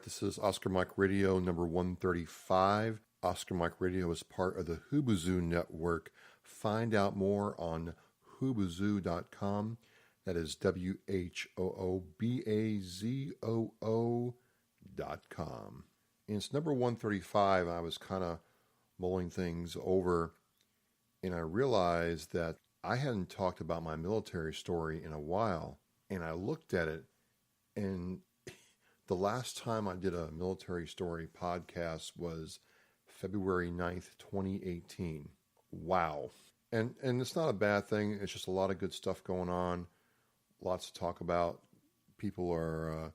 This is Oscar Mike Radio number 135. Oscar Mike Radio is part of the Hubazoo Network. Find out more on hubazoo.com. That is WHOOBAZOO.com. And it's number 135. I was kind of mulling things over, and I realized that I hadn't talked about my military story in a while. And I looked at it, and the last time I did a military story podcast was February 9th, 2018. Wow. And it's not a bad thing. It's just a lot of good stuff going on. Lots to talk about. People are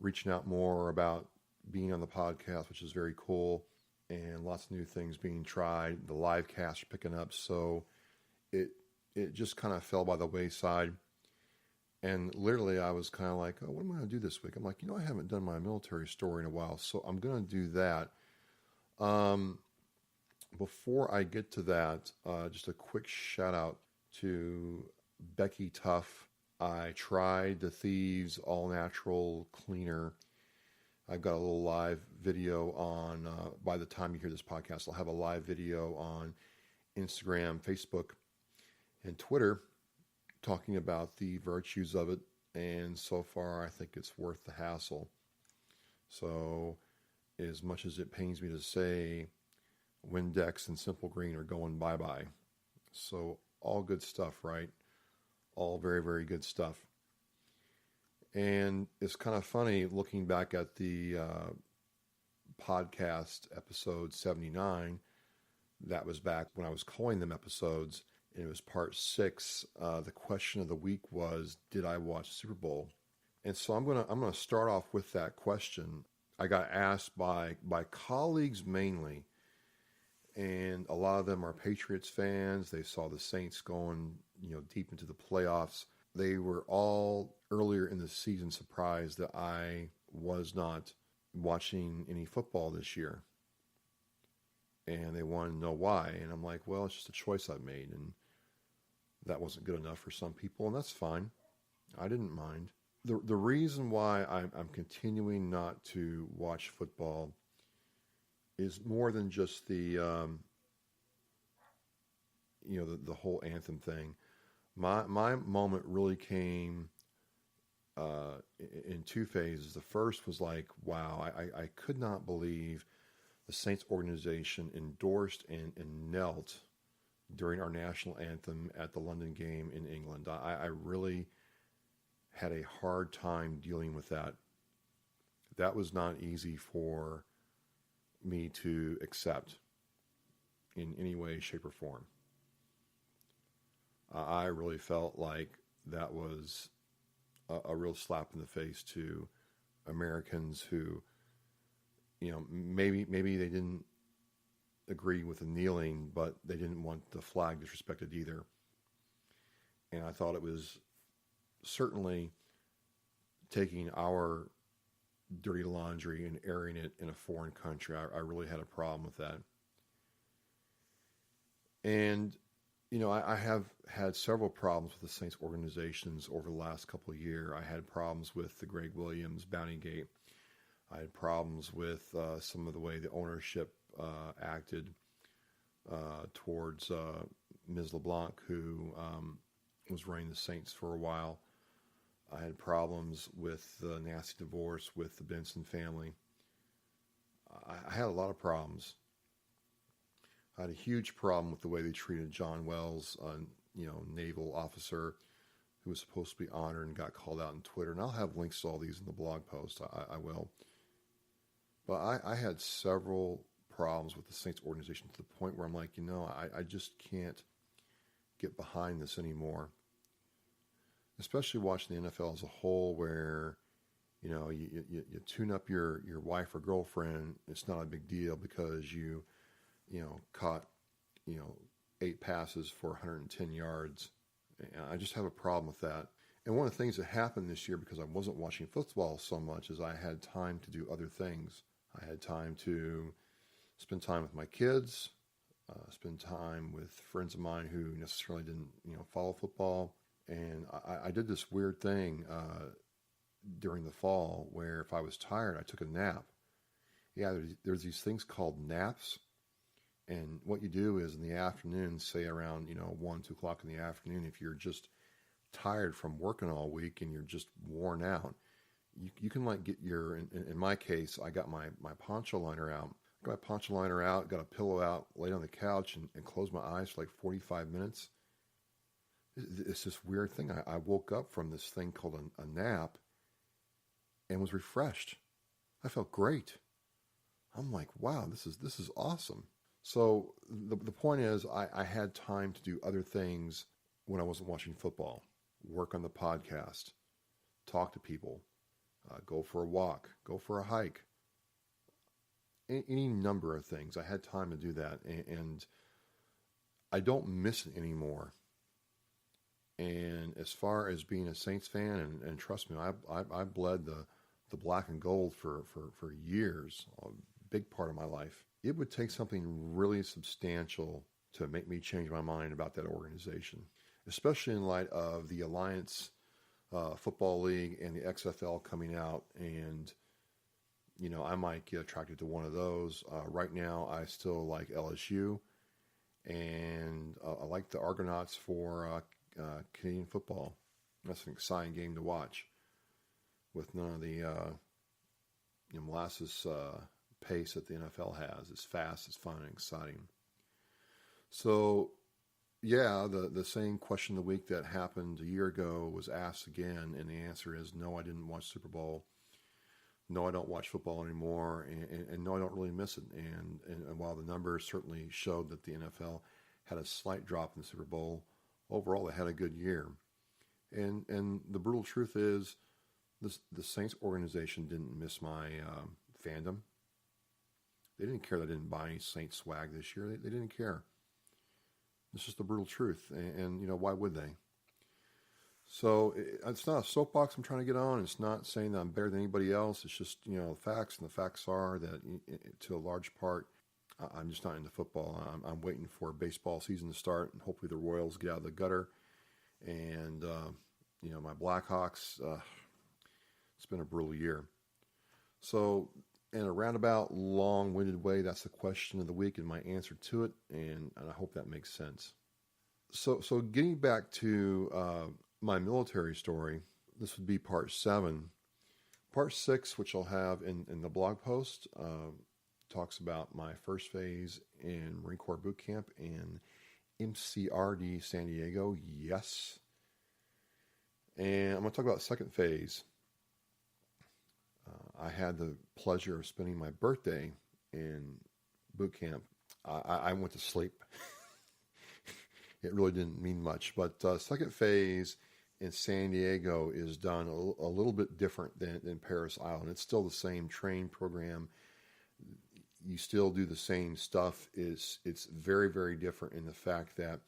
reaching out more about being on the podcast, which is very cool. And lots of new things being tried. The live casts are picking up. So it just kind of fell by the wayside. And literally, I was kind of like, oh, what am I going to do this week? I'm like, I haven't done my military story in a while, so I'm going to do that. Before I get to that, just a quick shout out to Becky Tuff. I tried the Thieves All Natural Cleaner. I've got a little live video on, by the time you hear this podcast, I'll have a live video on Instagram, Facebook, and Twitter, talking about the virtues of it, and so far I think it's worth the hassle. So as much as it pains me to say, Windex and Simple Green are going bye-bye. So all good stuff, right? All very, very good stuff. And it's kind of funny looking back at the podcast episode 79. That was back when I was calling them episodes. And it was part 6. The question of the week was, did I watch Super Bowl? And so I'm gonna start off with that question. I got asked by colleagues mainly, and a lot of them are Patriots fans. They saw the Saints going, deep into the playoffs. They were all earlier in the season surprised that I was not watching any football this year. And they wanted to know why. And I'm like, well, it's just a choice I've made. And that wasn't good enough for some people, and that's fine. I didn't mind. The reason why I'm continuing not to watch football is more than just the whole anthem thing. My moment really came in 2 phases. The first was like, wow, I could not believe the Saints organization endorsed and knelt during our national anthem at the London game in England. I really had a hard time dealing with that. That was not easy for me to accept in any way, shape, or form. I really felt like that was a real slap in the face to Americans who, maybe they didn't agree with the kneeling, but they didn't want the flag disrespected either. And I thought it was certainly taking our dirty laundry and airing it in a foreign country. I really had a problem with that. And, I have had several problems with the Saints organizations over the last couple of years. I had problems with the Greg Williams bounty gate. I had problems with some of the way the ownership acted towards Ms. LeBlanc, who was running the Saints for a while. I had problems with the nasty divorce with the Benson family. I had a lot of problems. I had a huge problem with the way they treated John Wells, naval officer who was supposed to be honored and got called out on Twitter. And I'll have links to all these in the blog post. I will. But I had several problems with the Saints organization to the point where I'm like, I just can't get behind this anymore. Especially watching the NFL as a whole, where you tune up your wife or girlfriend. It's not a big deal because you caught 8 passes for 110 yards. And I just have a problem with that. And one of the things that happened this year, because I wasn't watching football so much, is I had time to do other things. I had time to spend time with my kids, spend time with friends of mine who necessarily didn't, follow football. And I did this weird thing during the fall where if I was tired, I took a nap. Yeah, there's these things called naps. And what you do is in the afternoon, say around, 1, 2 o'clock in the afternoon, if you're just tired from working all week and you're just worn out, you can like get in my case, I got my poncho liner out. Got my poncho liner out, got a pillow out, laid on the couch and closed my eyes for like 45 minutes. It's this weird thing. I woke up from this thing called a nap and was refreshed. I felt great. I'm like, wow, this is awesome. So the point is, I had time to do other things when I wasn't watching football. Work on the podcast, talk to people, go for a walk, go for a hike, any number of things. I had time to do that, and I don't miss it anymore. And as far as being a Saints fan, and trust me, I bled the black and gold for years, a big part of my life. It would take something really substantial to make me change my mind about that organization, especially in light of the Alliance Football League and the XFL coming out. And, I might get attracted to one of those. Right now, I still like LSU, and I like the Argonauts for Canadian football. That's an exciting game to watch with none of the molasses pace that the NFL has. It's fast, it's fun, and exciting. So, yeah, the same question of the week that happened a year ago was asked again, and the answer is no, I didn't watch Super Bowl. No, I don't watch football anymore, and no, I don't really miss it. And while the numbers certainly showed that the NFL had a slight drop in the Super Bowl, overall they had a good year. And the brutal truth is, the Saints organization didn't miss my fandom. They didn't care that I didn't buy any Saints swag this year. They didn't care. It's just the brutal truth. And why would they? So it's not a soapbox I'm trying to get on. It's not saying that I'm better than anybody else. It's just, the facts. And the facts are that to a large part, I'm just not into football. I'm waiting for baseball season to start, and hopefully the Royals get out of the gutter. And, my Blackhawks, it's been a brutal year. So in a roundabout, long-winded way, that's the question of the week and my answer to it, and I hope that makes sense. So getting back to my military story, this would be part 7. Part 6, which I'll have in the blog post, talks about my first phase in Marine Corps boot camp in MCRD San Diego. Yes. And I'm going to talk about second phase. I had the pleasure of spending my birthday in boot camp. I went to sleep. It really didn't mean much. But second phase in San Diego is done a little bit different than Paris Island. It's still the same training program. You still do the same stuff. It's very, very different in the fact that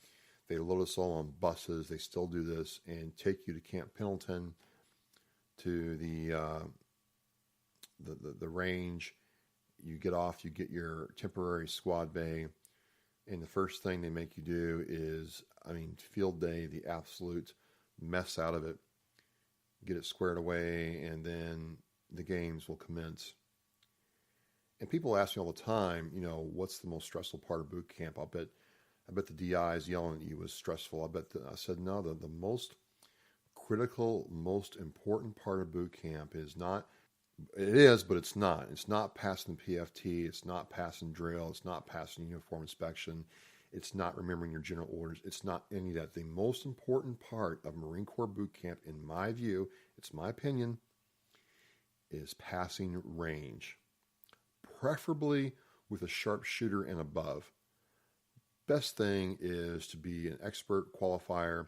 they load us all on buses. They still do this and take you to Camp Pendleton, to the range. You get off, you get your temporary squad bay, and the first thing they make you do is, field day, the absolute mess out of it, get it squared away, and then the games will commence. And people ask me all the time, what's the most stressful part of boot camp? I bet the DIs yelling at you was stressful. I said, no, the most critical, most important part of boot camp is not. It is, but it's not. It's not passing the PFT. It's not passing drill. It's not passing uniform inspection. It's not remembering your general orders. It's not any of that. The most important part of Marine Corps boot camp, in my view, it's my opinion, is passing range, preferably with a sharpshooter and above. Best thing is to be an expert qualifier.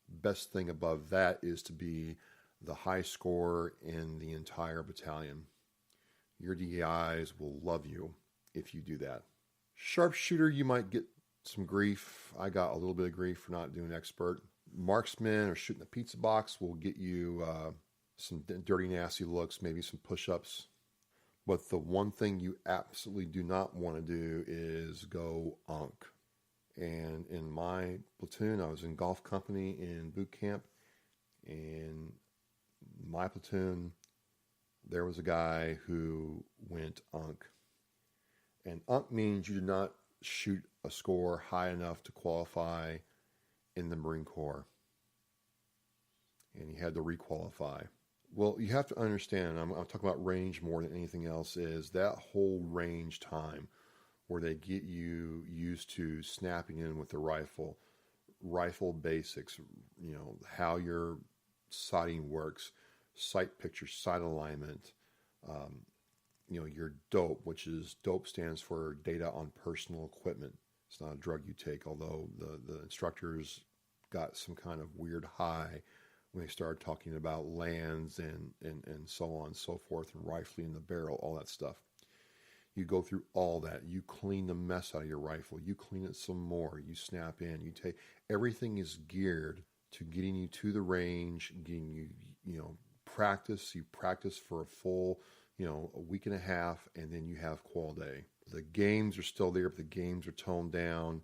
Best thing above that is to be the high scorer in the entire battalion. Your DEIs will love you if you do that. Sharpshooter, you might get some grief. I got a little bit of grief for not doing expert. Marksman or shooting the pizza box will get you some dirty, nasty looks, maybe some push-ups. But the one thing you absolutely do not want to do is go unk. And in my platoon, I was in golf company in boot camp, and My platoon, there was a guy who went UNC. And UNC means you did not shoot a score high enough to qualify in the Marine Corps. And he had to requalify. Well, you have to understand, I'm talking about range more than anything else, is that whole range time where they get you used to snapping in with the rifle basics, how your sighting works, sight picture, sight alignment, your DOPE, which is DOPE stands for data on personal equipment. It's not a drug you take, although the instructors got some kind of weird high when they started talking about lands and so on and so forth, and rifling in the barrel, all that stuff. You go through all that. You clean the mess out of your rifle. You clean it some more. You snap in. Everything is geared to getting you to the range, getting you, practice. You practice for a full, a week and a half, and then you have qual day. The games are still there, but the games are toned down.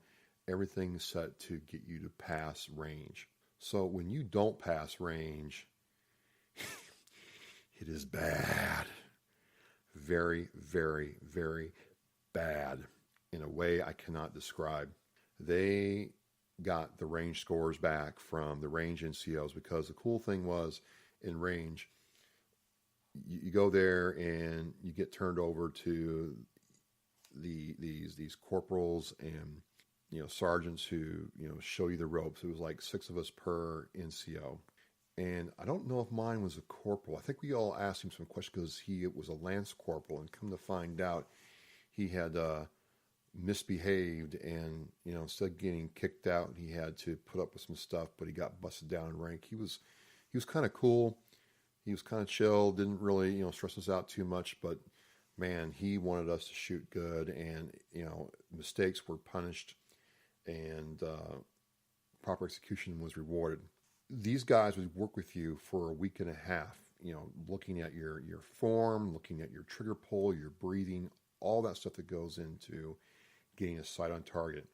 Everything's set to get you to pass range. So when you don't pass range, it is bad. Very, very, very bad in a way I cannot describe. They got the range scores back from the range NCOs, because the cool thing was, in range, you go there and you get turned over to these corporals and sergeants who show you the ropes. It was like 6 of us per NCO. And I don't know if mine was a corporal. I think we all asked him some questions because he was a lance corporal, and come to find out he had misbehaved, and instead of getting kicked out, he had to put up with some stuff, but he got busted down in rank. He was kind of cool. He was kind of chill, didn't really stress us out too much, but man, he wanted us to shoot good, and mistakes were punished, and proper execution was rewarded. These guys would work with you for a week and a half, looking at your form, looking at your trigger pull, your breathing, all that stuff that goes into getting a sight on target.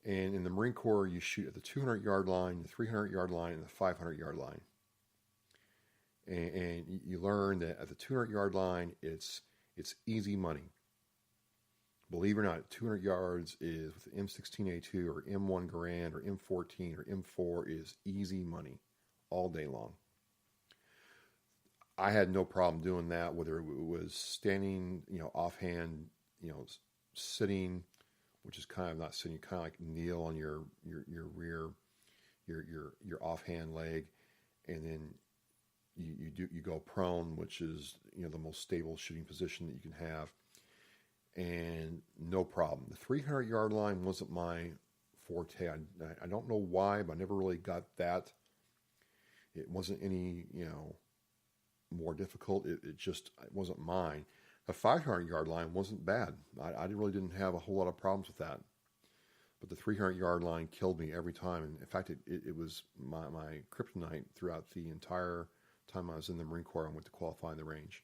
And in the Marine Corps, you shoot at the 200-yard line, the 300-yard line, and the 500-yard line. And you learn that at the 200-yard line, it's easy money. Believe it or not, 200 yards is with M16A2 or M1 Garand or M14 or M4 is easy money all day long. I had no problem doing that, whether it was standing, offhand, sitting, which is kind of not sitting, kind of like kneel on your rear, your offhand leg, and then you go prone, which is the most stable shooting position that you can have. And no problem. The 300-yard line wasn't my forte. I don't know why, but I never really got that. It wasn't any, more difficult. It wasn't mine. The 500-yard line wasn't bad. I really didn't have a whole lot of problems with that. But the 300-yard line killed me every time. And in fact, it was my kryptonite throughout the entire time I was in the Marine Corps and went to qualify in the range.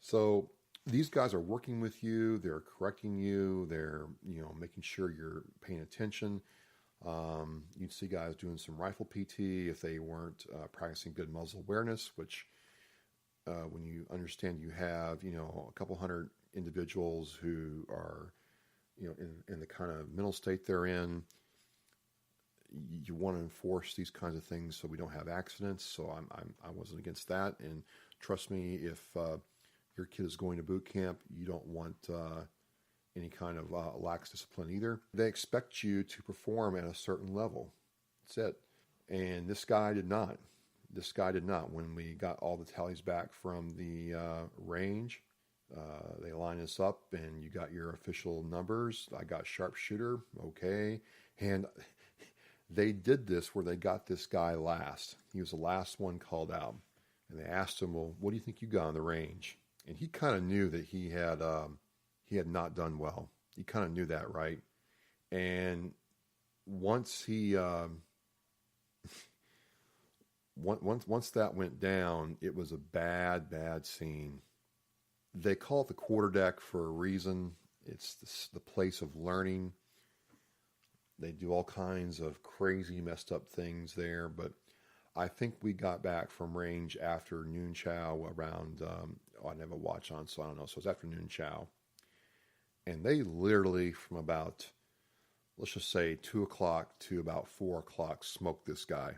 So these guys are working with you. They're correcting you. They're, making sure you're paying attention. You'd see guys doing some rifle PT if they weren't practicing good muzzle awareness, which when you understand you have, a couple hundred individuals who are, in the kind of mental state they're in, you want to enforce these kinds of things so we don't have accidents. So I wasn't against that. And trust me, if your kid is going to boot camp, you don't want any kind of lax discipline either. They expect you to perform at a certain level. That's it. And this guy did not. When we got all the tallies back from the range, they lined us up and you got your official numbers. I got sharpshooter, okay. And they did this where they got this guy last. He was the last one called out. And they asked him, well, what do you think you got on the range? And he kind of knew that he had not done well. He kind of knew that, right? And once he once that went down, it was a bad scene. They call it the quarterdeck for a reason. It's the place of learning. They do all kinds of crazy, messed up things there, but I think we got back from range after noon chow around, I never have a watch on, so I don't know. So it's after noon chow. And they literally, from about, let's just say 2 o'clock to about 4 o'clock, smoked this guy.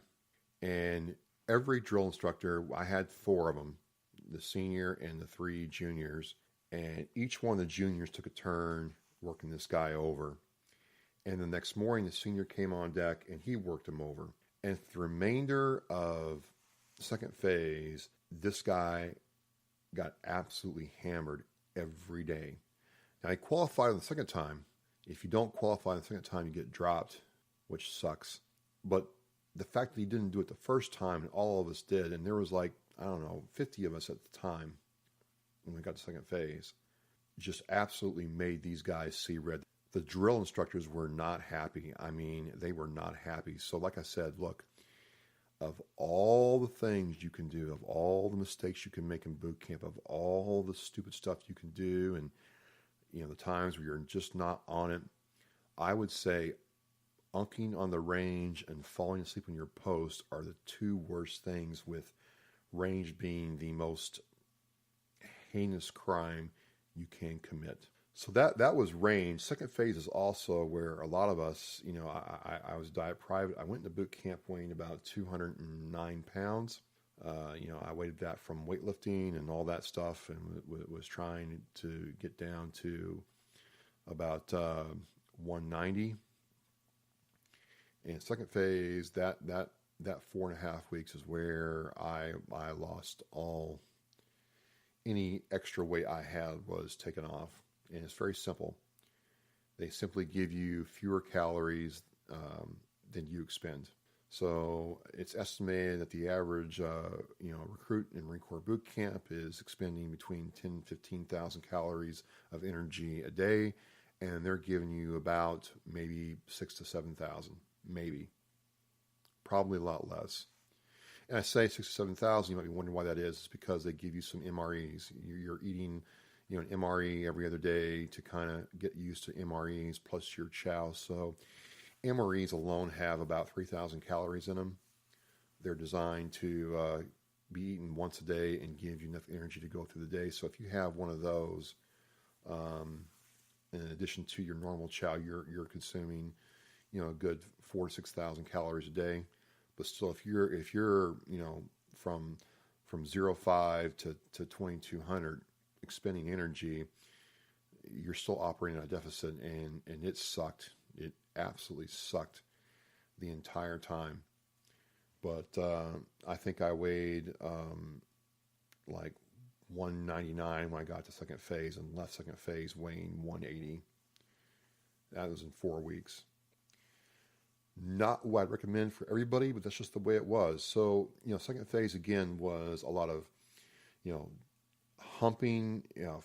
And every drill instructor, I had four of them, the senior and the three juniors. And each one of the juniors took a turn working this guy over. And the next morning, the senior came on deck and he worked him over. And for the remainder of second phase, this guy got absolutely hammered every day. Now, he qualified on the second time. If you don't qualify on the second time, you get dropped, which sucks. But the fact that he didn't do it the first time, and all of us did, and there was like, I don't know, 50 of us at the time when we got to second phase, just absolutely made these guys see red. The drill instructors were not happy. I mean, they were not happy. So like I said, look, of all the things you can do, of all the mistakes you can make in boot camp, of all the stupid stuff you can do, and the times where you're just not on it, I would say unking on the range and falling asleep on your post are the two worst things, with range being the most heinous crime you can commit. So that was range. Second phase is also where a lot of us, I was diet private. I went into boot camp weighing about 209 pounds. I weighted that from weightlifting and all that stuff, and was trying to get down to about 190. And second phase, that 4.5 weeks is where I lost any extra weight I had was taken off. And it's very simple. They simply give you fewer calories than you expend. So it's estimated that the average, recruit in Marine Corps boot camp is expending between 10,000 and 15,000 calories of energy a day, and they're giving you about maybe 6,000 to 7,000, maybe, probably a lot less. And I say 6,000 to 7,000. You might be wondering why that is. It's because they give you some MREs. You're eating, an MRE every other day to kind of get used to MREs plus your chow. So MREs alone have about 3,000 calories in them. They're designed to be eaten once a day and give you enough energy to go through the day. So if you have one of those, in addition to your normal chow, you're consuming, a good 4,000 to 6,000 calories a day. But still, if you're from 0.5 to 2,200 expending energy, you're still operating at a deficit, and it sucked. It absolutely sucked the entire time. But I think I weighed like 199 when I got to second phase, and left second phase weighing 180. That was in 4 weeks. Not what I'd recommend for everybody, but that's just the way it was. So, second phase again was a lot of, humping,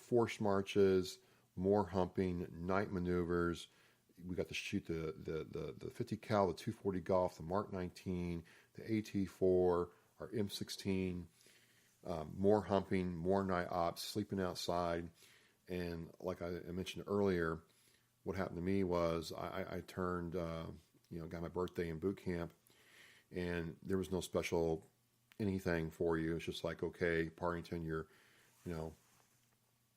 force marches, more humping, night maneuvers. We got to shoot the 50 cal, the 240 Golf, the Mark 19, the AT4, our M16, more humping, more night ops, sleeping outside. And like I mentioned earlier, what happened to me was I turned, got my birthday in boot camp, and there was no special anything for you. It's just like, okay, Parrington, you're a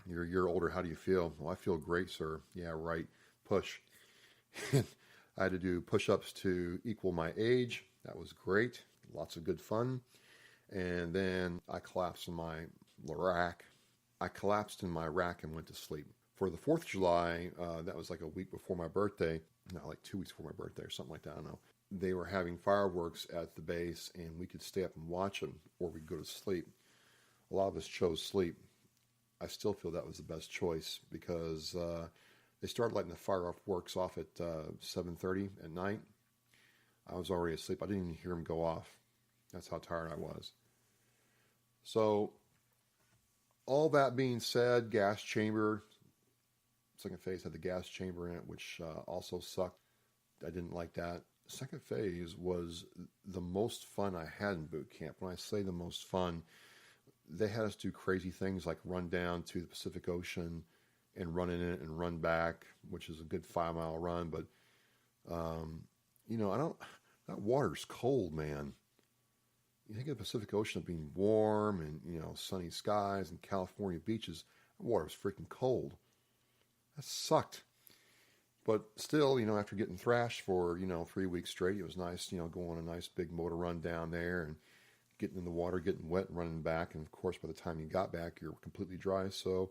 year older. How do you feel? Well, I feel great, sir. Yeah, right. Push. I had to do push-ups to equal my age. That was great. Lots of good fun. And then I collapsed in my rack. And went to sleep. For the 4th of July, that was like a week before my birthday. No, like 2 weeks before my birthday or something like that. I don't know. They were having fireworks at the base, and we could stay up and watch them, or we could go to sleep. A lot of us chose sleep. I still feel that was the best choice, because they started lighting the fireworks off at 7:30 at night. I was already asleep. I didn't even hear them go off. That's how tired I was. So, all that being said, gas chamber. Second phase had the gas chamber in it, which also sucked. I didn't like that. Second phase was the most fun I had in boot camp. When I say the most fun, they had us do crazy things like run down to the Pacific Ocean and run in it and run back, which is a good 5-mile run. But, that water's cold, man. You think of the Pacific Ocean being warm and, sunny skies and California beaches. The water was freaking cold. That sucked. But still, after getting thrashed for, 3 weeks straight, it was nice, going on a nice big motor run down there and getting in the water, getting wet and running back. And of course, by the time you got back, you're completely dry. So,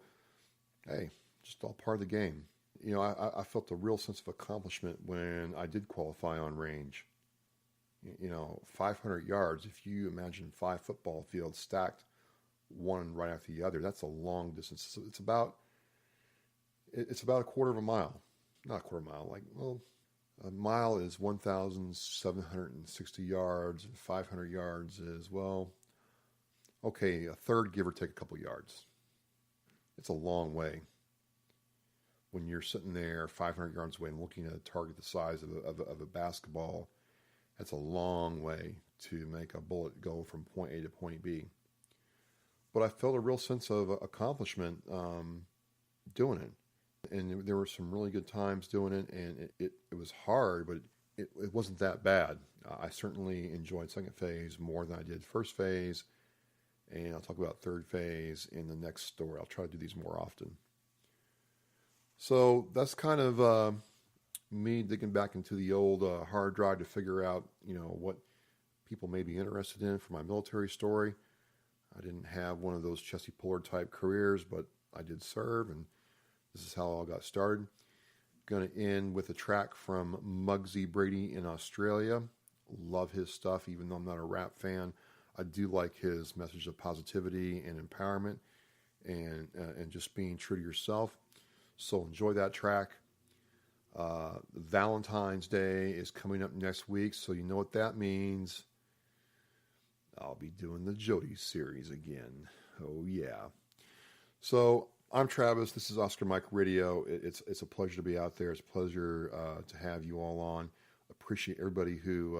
hey, just all part of the game. I felt a real sense of accomplishment when I did qualify on range. 500 yards, if you imagine 5 football fields stacked one right after the other, that's a long distance. So it's about a quarter of a mile. Not a quarter mile, a mile is 1,760 yards, and 500 yards is, a third, give or take a couple yards. It's a long way. When you're sitting there 500 yards away and looking at a target the size of a basketball, that's a long way to make a bullet go from point A to point B. But I felt a real sense of accomplishment doing it. And there were some really good times doing it, and it was hard, but it wasn't that bad. I certainly enjoyed second phase more than I did first phase, and I'll talk about third phase in the next story. I'll try to do these more often. So that's kind of me digging back into the old hard drive to figure out, what people may be interested in for my military story. I didn't have one of those Chesty Pullard type careers, but I did serve, and this is how it all got started. Going to end with a track from Mugzy Brady in Australia. Love his stuff, even though I'm not a rap fan. I do like his message of positivity and empowerment and just being true to yourself. So enjoy that track. Valentine's Day is coming up next week, so you know what that means. I'll be doing the Jody series again. Oh, yeah. So I'm Travis. This is Oscar Mike Radio. It's a pleasure to be out there. It's a pleasure to have you all on. Appreciate everybody who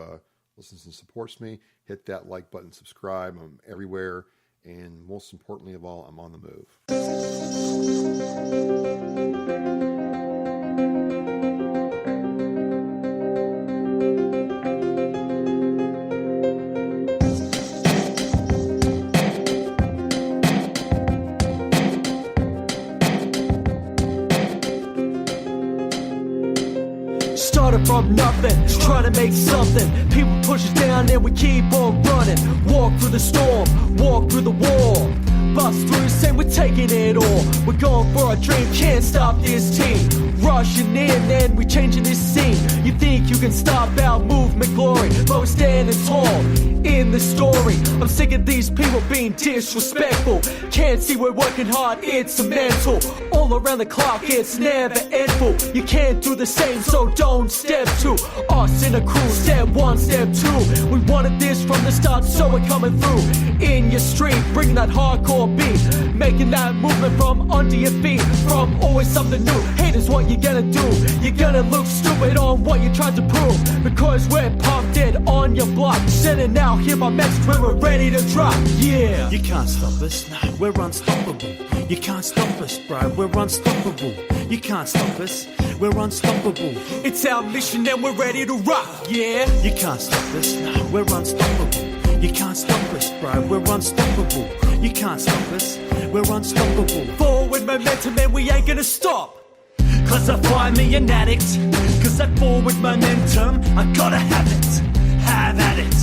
listens and supports me. Hit that like button, subscribe. I'm everywhere. And most importantly of all, I'm on the move. Started from nothing, trying to make something. People push us down and we keep on running. Walk through the storm, walk through the war. Bust through, say we're taking it all. We're going for our dream, can't stop this team. Rushing in and we changing this scene. You think you can stop our movement glory, but we're standing tall in the story. I'm sick of these people being disrespectful. Can't see we're working hard, it's a mental. All around the clock, it's never endful. You can't do the same, so don't step two. Us in a crew, step one, step two. We wanted this from the start, so we're coming through. In your street, bringing that hardcore beat. Making that movement from under your feet. From always something new. Haters, what you gonna do? You're gonna look stupid on what you tried to prove. Because we're pumped dead on your block. Sending out here my message when we're ready to drop. Yeah. You can't stop us, no, we're unstoppable. You can't stop us, bro, we're unstoppable. You can't stop us, we're unstoppable. It's our mission and we're ready to rock, yeah. You can't stop us, no, we're unstoppable. You can't stop us, bro, we're unstoppable. You can't stop us, we're unstoppable. Forward momentum and we ain't gonna stop. Cause I find me an addict. Cause that forward momentum, I gotta have it. Have at it.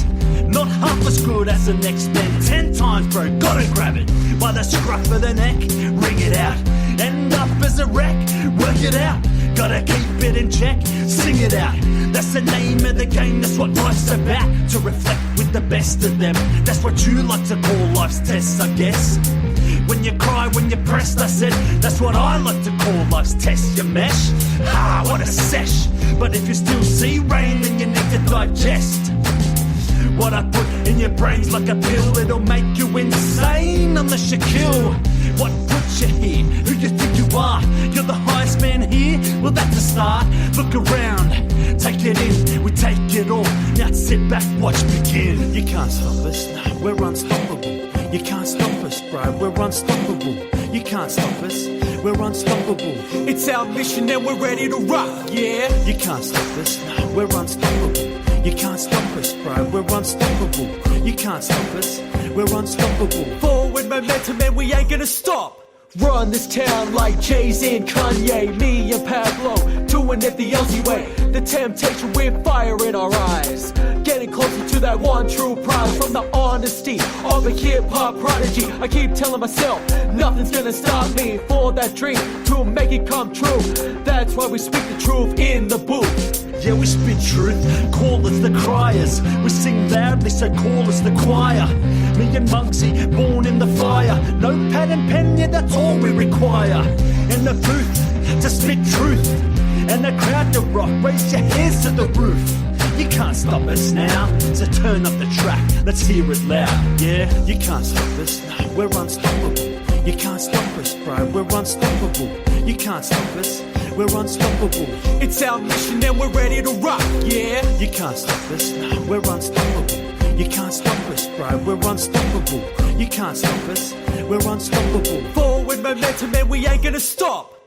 Not half as good as the next man. 10 times, bro, gotta grab it. By the scruff of the neck, ring it out. End up as a wreck, work it out. Gotta keep it in check, sing it out. That's the name of the game, that's what life's about. To reflect with the best of them. That's what you like to call life's tests, I guess. When you cry, when you're pressed, I said, that's what I like to call life's test, you mesh. Ah, what a sesh. But if you still see rain, then you need to digest what I put in your brains like a pill. It'll make you insane unless you kill what put you here. Who you think you are? You're the highest man here? Well, that's a start. Look around, take it in, we take it all. Now sit back, watch begin. You can't stop us, no, we're unstoppable. You can't stop us, bro, we're unstoppable. You can't stop us, we're unstoppable. It's our mission and we're ready to rock, yeah. You can't stop us, no, we're unstoppable. You can't stop us, bro. We're unstoppable. You can't stop us. We're unstoppable. Forward momentum and we ain't gonna stop. Run this town like Jay-Z and Kanye, me and Pablo, doing it the Elsie way. The temptation with fire in our eyes, getting closer to that one true prize. From the honesty of a hip-hop prodigy, I keep telling myself, nothing's gonna stop me for that dream to make it come true. That's why we speak the truth in the booth. Yeah, we spit truth, call us the criers. We sing loudly, so call us the choir. Me and Mugzy, born in the fire. No pad and pen, yeah, that's all we require. In the booth, to spit truth. And the crowd to rock, raise your hands to the roof. You can't stop us now, so turn up the track, let's hear it loud. Yeah, you can't stop us, no, we're unstoppable. You can't stop us, bro, we're unstoppable. You can't stop us, we're unstoppable. It's our mission and we're ready to rock, yeah. You can't stop us, no, we're unstoppable. You can't stop us, bro, we're unstoppable. You can't stop us, we're unstoppable. Forward momentum and we ain't gonna stop.